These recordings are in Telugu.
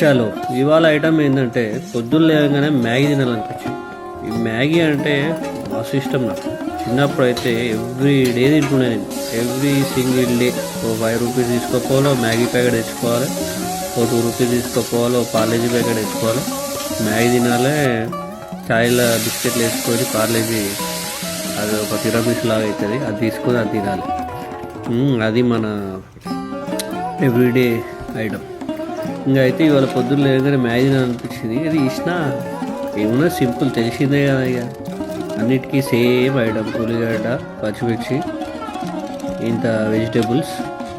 చలో ఇవాళ ఐటమ్ ఏంటంటే పొద్దున్న లేవగానే మ్యాగీ తినాలనిపించింది. ఈ మ్యాగీ అంటే మస్తు ఇష్టం నాకు. చిన్నప్పుడు అయితే ఎవ్రీ డే తింటున్నాను నేను. ఎవ్రీ సింగిల్ డే ఓ 5 రూపీస్ తీసుకోపోవాలి, మ్యాగీ ప్యాకెట్ తెచ్చుకోవాలి, ఓ 2 రూపీస్ తీసుకోపోవాలి, ఓ పార్లేజీ ప్యాకెట్ తెచ్చుకోవాలి, మ్యాగీ తినాలి, చాయ్లో బిస్కెట్లు వేసుకొని పార్లేజీ అది ఒక తిరపీస్ లాగా అవుతుంది, అది తీసుకొని అది తినాలి. అది మన ఎవ్రీడే ఐటమ్. ఇంకా అయితే ఇవాళ పొద్దున్న లేదని మ్యాగీ అనిపించింది. ఇది ఇచ్చిన ఏమన్నా సింపుల్ తెలిసిందే కదా. ఇక అన్నిటికీ సేమ్ ఐటమ్, ఉల్లిగడ్డ, పచ్చిమిర్చి, ఇంత వెజిటేబుల్స్,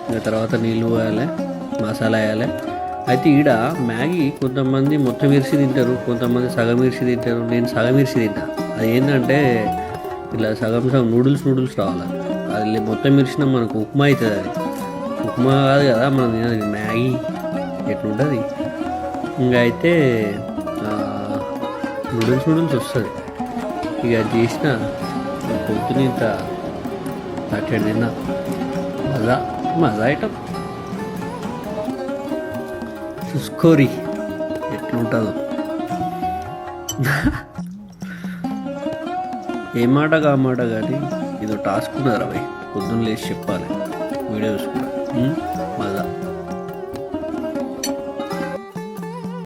ఇంకా తర్వాత నీళ్ళు పోయాలి, మసాలా వేయాలి. అయితే ఈడ మ్యాగీ కొంతమంది మొత్తం మిర్చి తింటారు, కొంతమంది సగం మిర్చి తింటారు. నేను సగం మిర్చి తింటా. అది ఏంటంటే ఇలా సగం సగం నూడిల్స్ రావాలి. అది మొత్తం మిర్చిన మనకు ఉప్మా అవుతుంది. అది ఉప్మా కాదు కదా మనం తినది, మ్యాగీ ఎట్లుంటుంది. ఇంకా అయితే నూడిల్స్ వస్తుంది. ఇక అది చేసిన పొద్దున ఇంత పచ్చడి తిన్నా. మజా ఐటమ్ చూసుకోరి ఎట్లుంటుందో. ఏ మాట కానీ ఇదో టాస్క్ ఉన్నది రా భయ్. పొద్దున్న లేచి చెప్పాలి, వీడియో చూసుకుంటా. మజా.